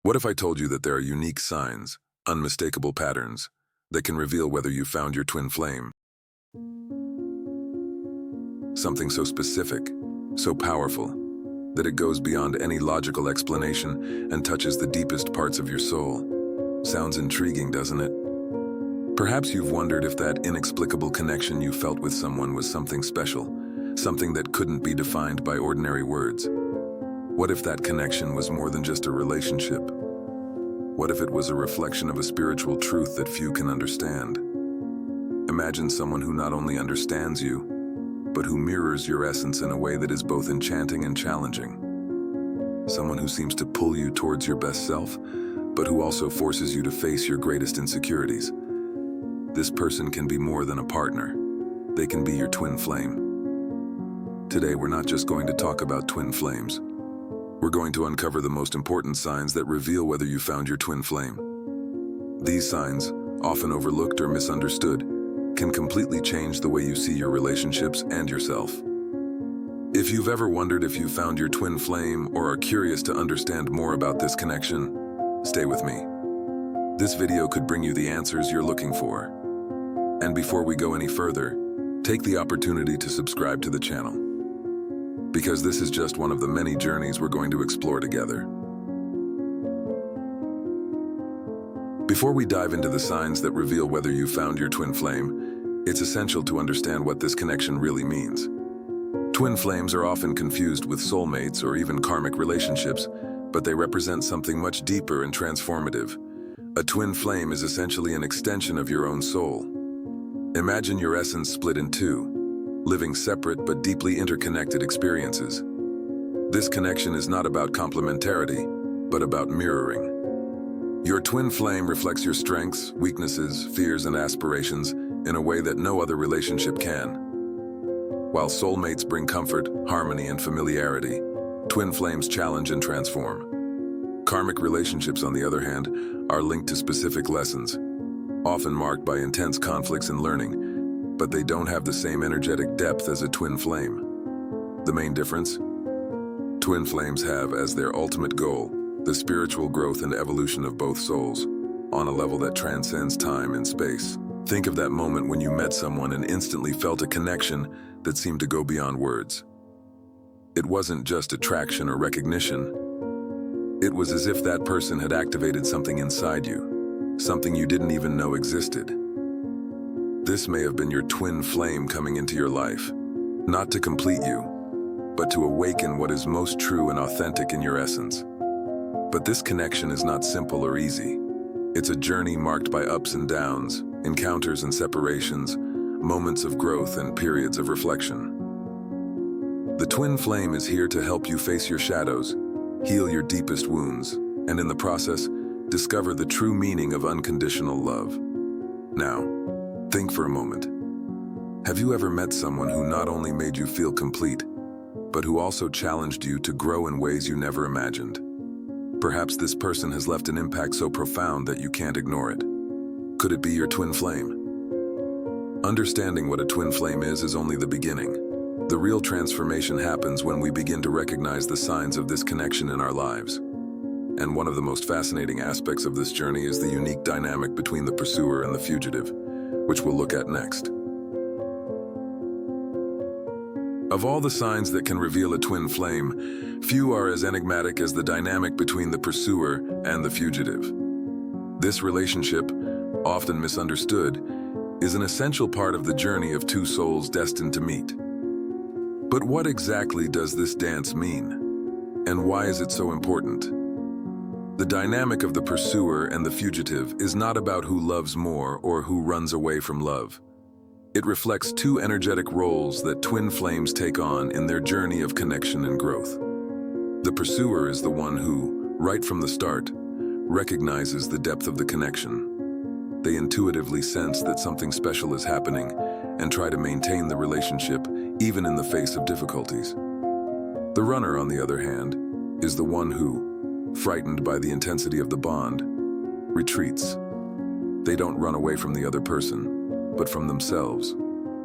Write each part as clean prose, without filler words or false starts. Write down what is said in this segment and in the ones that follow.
What if I told you that there are unique signs, unmistakable patterns, that can reveal whether you found your twin flame? Something so specific, so powerful, that it goes beyond any logical explanation and touches the deepest parts of your soul. Sounds intriguing, doesn't it? Perhaps you've wondered if that inexplicable connection you felt with someone was something special, something that couldn't be defined by ordinary words. What if that connection was more than just a relationship? What if it was a reflection of a spiritual truth that few can understand? Imagine someone who not only understands you, but who mirrors your essence in a way that is both enchanting and challenging. Someone who seems to pull you towards your best self, but who also forces you to face your greatest insecurities. This person can be more than a partner. They can be your twin flame. Today, we're not just going to talk about twin flames. We're going to uncover the most important signs that reveal whether you found your twin flame. These signs, often overlooked or misunderstood, can completely change the way you see your relationships and yourself. If you've ever wondered if you found your twin flame or are curious to understand more about this connection, stay with me. This video could bring you the answers you're looking for. And before we go any further, take the opportunity to subscribe to the channel, because this is just one of the many journeys we're going to explore together. Before we dive into the signs that reveal whether you found your twin flame, it's essential to understand what this connection really means. Twin flames are often confused with soulmates or even karmic relationships, but they represent something much deeper and transformative. A twin flame is essentially an extension of your own soul. Imagine your essence split in two, living separate but deeply interconnected experiences. This connection is not about complementarity, but about mirroring. Your twin flame reflects your strengths, weaknesses, fears, and aspirations in a way that no other relationship can. While soulmates bring comfort, harmony, and familiarity, twin flames challenge and transform. Karmic relationships, on the other hand, are linked to specific lessons, often marked by intense conflicts and learning, but they don't have the same energetic depth as a twin flame. The main difference? Twin flames have as their ultimate goal the spiritual growth and evolution of both souls, on a level that transcends time and space. Think of that moment when you met someone and instantly felt a connection that seemed to go beyond words. It wasn't just attraction or recognition. It was as if that person had activated something inside you, something you didn't even know existed. This may have been your twin flame coming into your life, not to complete you, but to awaken what is most true and authentic in your essence. But this connection is not simple or easy. It's a journey marked by ups and downs, encounters and separations, moments of growth and periods of reflection. The twin flame is here to help you face your shadows, heal your deepest wounds, and in the process, discover the true meaning of unconditional love. Now, think for a moment. Have you ever met someone who not only made you feel complete, but who also challenged you to grow in ways you never imagined? Perhaps this person has left an impact so profound that you can't ignore it. Could it be your twin flame? Understanding what a twin flame is only the beginning. The real transformation happens when we begin to recognize the signs of this connection in our lives. And one of the most fascinating aspects of this journey is the unique dynamic between the pursuer and the fugitive, which we'll look at next. Of all the signs that can reveal a twin flame, few are as enigmatic as the dynamic between the pursuer and the fugitive. This relationship, often misunderstood, is an essential part of the journey of two souls destined to meet. But what exactly does this dance mean? And why is it so important? The dynamic of the pursuer and the fugitive is not about who loves more or who runs away from love. It reflects two energetic roles that twin flames take on in their journey of connection and growth. The pursuer is the one who, right from the start, recognizes the depth of the connection. They intuitively sense that something special is happening and try to maintain the relationship even in the face of difficulties. The runner, on the other hand, is the one who, frightened by the intensity of the bond, retreats. They don't run away from the other person, but from themselves,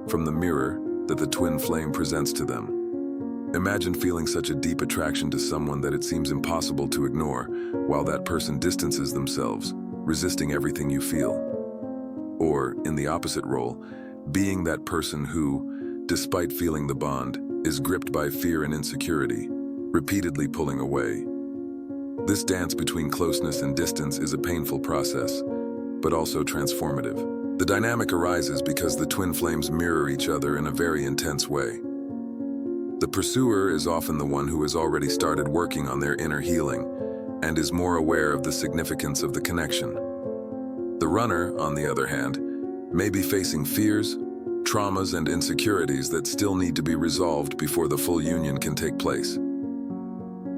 from the mirror that the twin flame presents to them. Imagine feeling such a deep attraction to someone that it seems impossible to ignore, while that person distances themselves, resisting everything you feel. Or, in the opposite role, being that person who, despite feeling the bond, is gripped by fear and insecurity, repeatedly pulling away. This dance between closeness and distance is a painful process, but also transformative. The dynamic arises because the twin flames mirror each other in a very intense way. The pursuer is often the one who has already started working on their inner healing and is more aware of the significance of the connection. The runner, on the other hand, may be facing fears, traumas, and insecurities that still need to be resolved before the full union can take place.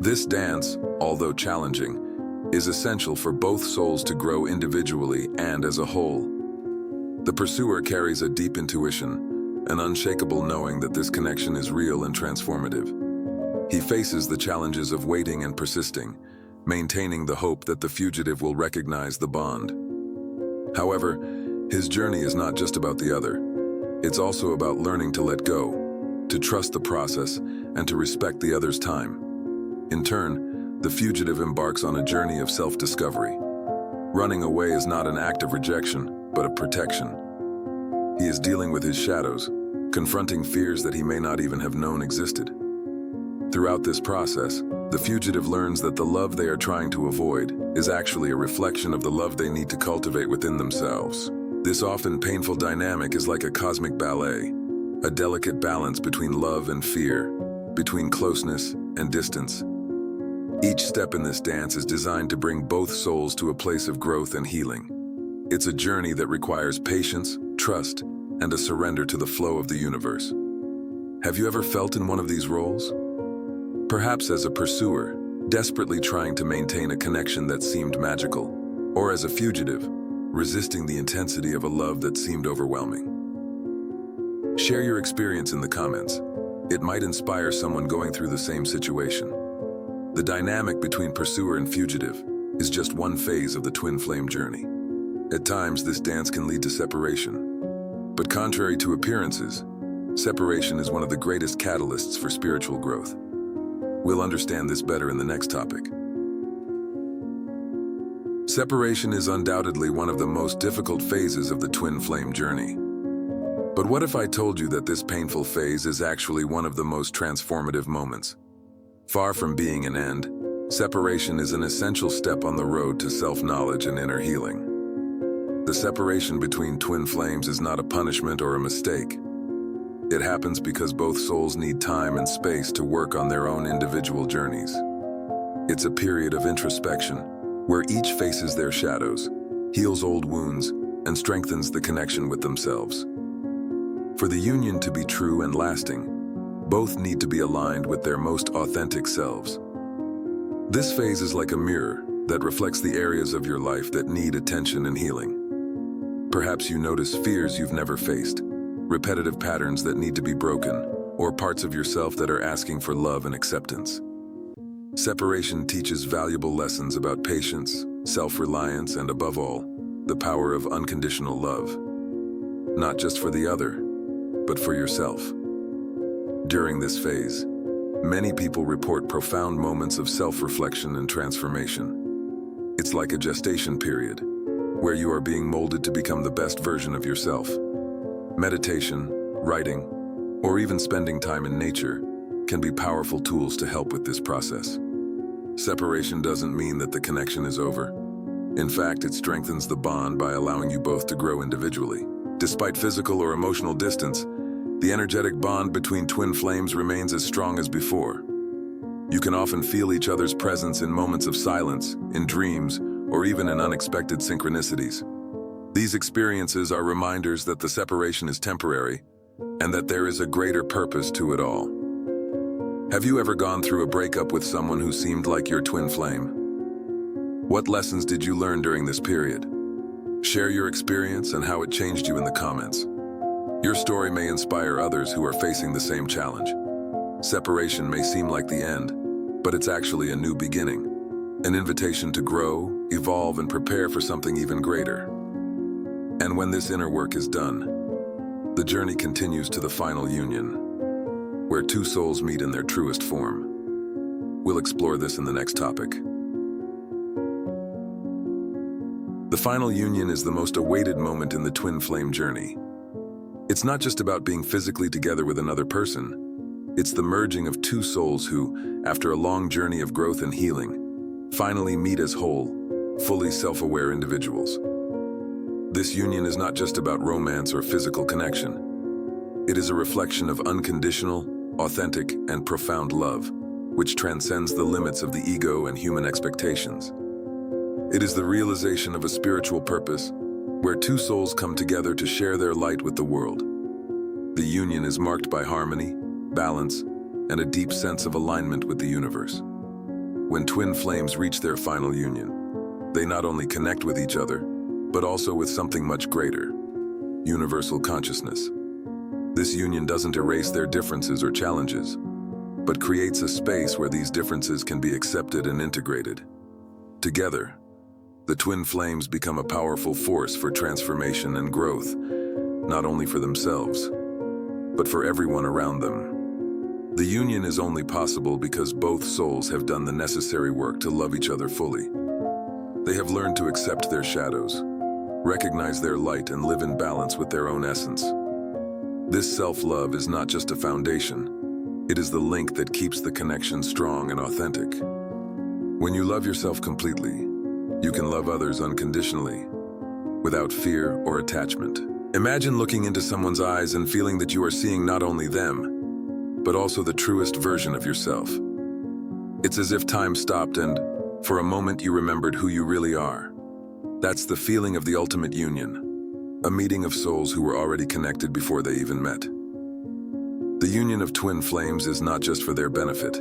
This dance, although challenging, is essential for both souls to grow individually and as a whole. The pursuer carries a deep intuition, an unshakable knowing that this connection is real and transformative. He faces the challenges of waiting and persisting, maintaining the hope that the fugitive will recognize the bond. However, his journey is not just about the other. It's also about learning to let go, to trust the process, and to respect the other's time. In turn, the fugitive embarks on a journey of self-discovery. Running away is not an act of rejection, but a protection. He is dealing with his shadows, confronting fears that he may not even have known existed. Throughout this process, the fugitive learns that the love they are trying to avoid is actually a reflection of the love they need to cultivate within themselves. This often painful dynamic is like a cosmic ballet, a delicate balance between love and fear, between closeness and distance. Each step in this dance is designed to bring both souls to a place of growth and healing. It's a journey that requires patience, trust, and a surrender to the flow of the universe. Have you ever felt in one of these roles? Perhaps as a pursuer, desperately trying to maintain a connection that seemed magical, or as a fugitive, resisting the intensity of a love that seemed overwhelming. Share your experience in the comments. It might inspire someone going through the same situation. The dynamic between pursuer and fugitive is just one phase of the twin flame journey. At times, this dance can lead to separation. But contrary to appearances, separation is one of the greatest catalysts for spiritual growth. We'll understand this better in the next topic. Separation is undoubtedly one of the most difficult phases of the twin flame journey. But what if I told you that this painful phase is actually one of the most transformative moments? Far from being an end, separation is an essential step on the road to self-knowledge and inner healing. The separation between twin flames is not a punishment or a mistake. It happens because both souls need time and space to work on their own individual journeys. It's a period of introspection, where each faces their shadows, heals old wounds, and strengthens the connection with themselves. For the union to be true and lasting, both need to be aligned with their most authentic selves. This phase is like a mirror that reflects the areas of your life that need attention and healing. Perhaps you notice fears you've never faced, repetitive patterns that need to be broken, or parts of yourself that are asking for love and acceptance. Separation teaches valuable lessons about patience, self-reliance, and above all, the power of unconditional love. Not just for the other, but for yourself. During this phase, many people report profound moments of self-reflection and transformation. It's like a gestation period, where you are being molded to become the best version of yourself. Meditation, writing, or even spending time in nature can be powerful tools to help with this process. Separation doesn't mean that the connection is over. In fact, it strengthens the bond by allowing you both to grow individually. Despite physical or emotional distance, the energetic bond between twin flames remains as strong as before. You can often feel each other's presence in moments of silence, in dreams, or even in unexpected synchronicities. These experiences are reminders that the separation is temporary and that there is a greater purpose to it all. Have you ever gone through a breakup with someone who seemed like your twin flame? What lessons did you learn during this period? Share your experience and how it changed you in the comments. Your story may inspire others who are facing the same challenge. Separation may seem like the end, but it's actually a new beginning, an invitation to grow, evolve, and prepare for something even greater. And when this inner work is done, the journey continues to the final union, where two souls meet in their truest form. We'll explore this in the next topic. The final union is the most awaited moment in the twin flame journey. It's not just about being physically together with another person. It's the merging of two souls who, after a long journey of growth and healing, finally meet as whole, fully self-aware individuals. This union is not just about romance or physical connection. It is a reflection of unconditional, authentic, and profound love, which transcends the limits of the ego and human expectations. It is the realization of a spiritual purpose, where two souls come together to share their light with the world. The union is marked by harmony, balance, and a deep sense of alignment with the universe. When twin flames reach their final union, they not only connect with each other, but also with something much greater: universal consciousness. This union doesn't erase their differences or challenges, but creates a space where these differences can be accepted and integrated. Together, the twin flames become a powerful force for transformation and growth, not only for themselves, but for everyone around them. The union is only possible because both souls have done the necessary work to love each other fully. They have learned to accept their shadows, recognize their light, and live in balance with their own essence. This self-love is not just a foundation, it is the link that keeps the connection strong and authentic. When you love yourself completely, you can love others unconditionally, without fear or attachment. Imagine looking into someone's eyes and feeling that you are seeing not only them, but also the truest version of yourself. It's as if time stopped and, for a moment, you remembered who you really are. That's the feeling of the ultimate union, a meeting of souls who were already connected before they even met. The union of twin flames is not just for their benefit.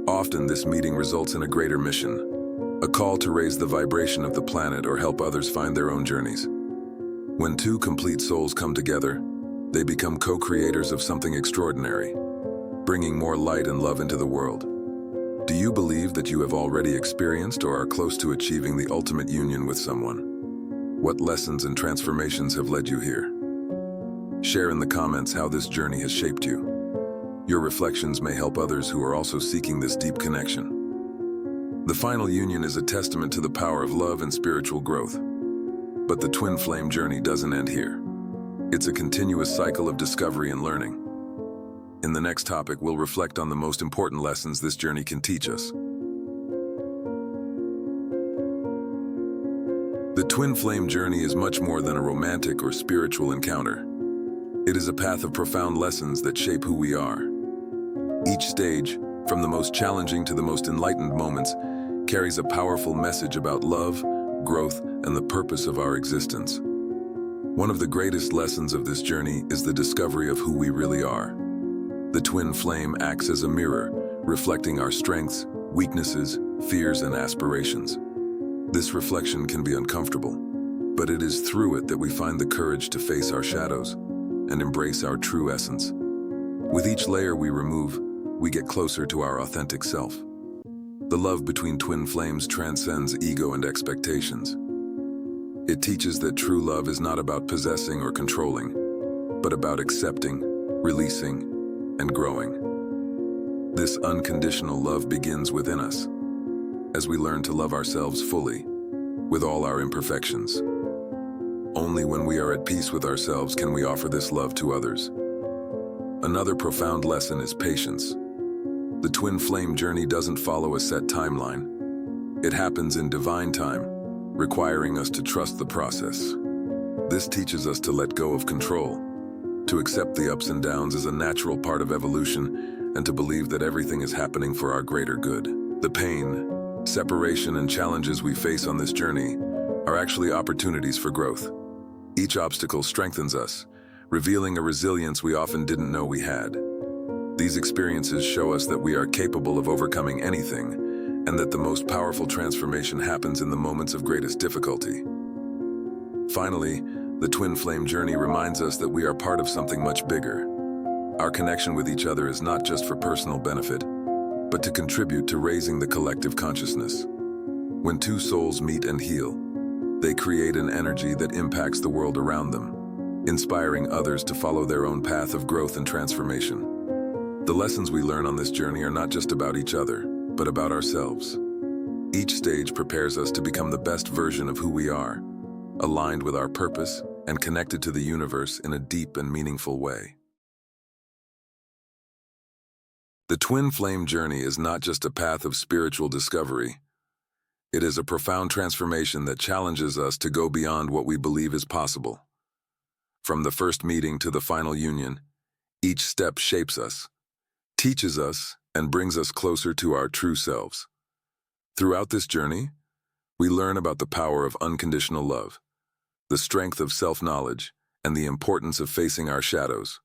Often this meeting results in a greater mission, a call to raise the vibration of the planet or help others find their own journeys. When two complete souls come together, they become co-creators of something extraordinary, bringing more light and love into the world. Do you believe that you have already experienced or are close to achieving the ultimate union with someone? What lessons and transformations have led you here? Share in the comments how this journey has shaped you. Your reflections may help others who are also seeking this deep connection. The final union is a testament to the power of love and spiritual growth. But the twin flame journey doesn't end here. It's a continuous cycle of discovery and learning. In the next topic, we'll reflect on the most important lessons this journey can teach us. The twin flame journey is much more than a romantic or spiritual encounter. It is a path of profound lessons that shape who we are. Each stage, from the most challenging to the most enlightened moments, carries a powerful message about love, growth, and the purpose of our existence. One of the greatest lessons of this journey is the discovery of who we really are. The twin flame acts as a mirror, reflecting our strengths, weaknesses, fears, and aspirations. This reflection can be uncomfortable, but it is through it that we find the courage to face our shadows and embrace our true essence. With each layer we remove, we get closer to our authentic self. The love between twin flames transcends ego and expectations. It teaches that true love is not about possessing or controlling, but about accepting, releasing, and growing. This unconditional love begins within us, as we learn to love ourselves fully, with all our imperfections. Only when we are at peace with ourselves can we offer this love to others. Another profound lesson is patience. The twin flame journey doesn't follow a set timeline. It happens in divine time, requiring us to trust the process. This teaches us to let go of control, to accept the ups and downs as a natural part of evolution, and to believe that everything is happening for our greater good. The pain, separation, and challenges we face on this journey are actually opportunities for growth. Each obstacle strengthens us, revealing a resilience we often didn't know we had. These experiences show us that we are capable of overcoming anything, and that the most powerful transformation happens in the moments of greatest difficulty. Finally, the twin flame journey reminds us that we are part of something much bigger. Our connection with each other is not just for personal benefit, but to contribute to raising the collective consciousness. When two souls meet and heal, they create an energy that impacts the world around them, inspiring others to follow their own path of growth and transformation. The lessons we learn on this journey are not just about each other, but about ourselves. Each stage prepares us to become the best version of who we are, aligned with our purpose and connected to the universe in a deep and meaningful way. The twin flame journey is not just a path of spiritual discovery. It is a profound transformation that challenges us to go beyond what we believe is possible. From the first meeting to the final union, each step shapes us, teaches us, and brings us closer to our true selves. Throughout this journey, we learn about the power of unconditional love, the strength of self-knowledge, and the importance of facing our shadows.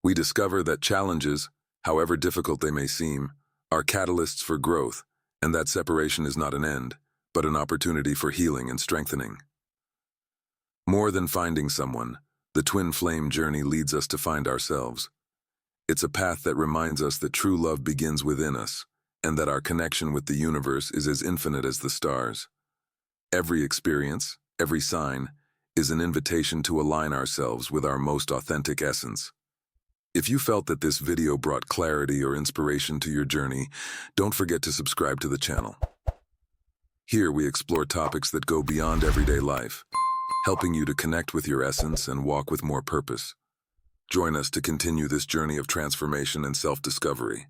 We discover that challenges, however difficult they may seem, are catalysts for growth, and that separation is not an end, but an opportunity for healing and strengthening. More than finding someone, the twin flame journey leads us to find ourselves. It's a path that reminds us that true love begins within us, and that our connection with the universe is as infinite as the stars. Every experience, every sign, is an invitation to align ourselves with our most authentic essence. If you felt that this video brought clarity or inspiration to your journey, don't forget to subscribe to the channel. Here we explore topics that go beyond everyday life, helping you to connect with your essence and walk with more purpose. Join us to continue this journey of transformation and self-discovery.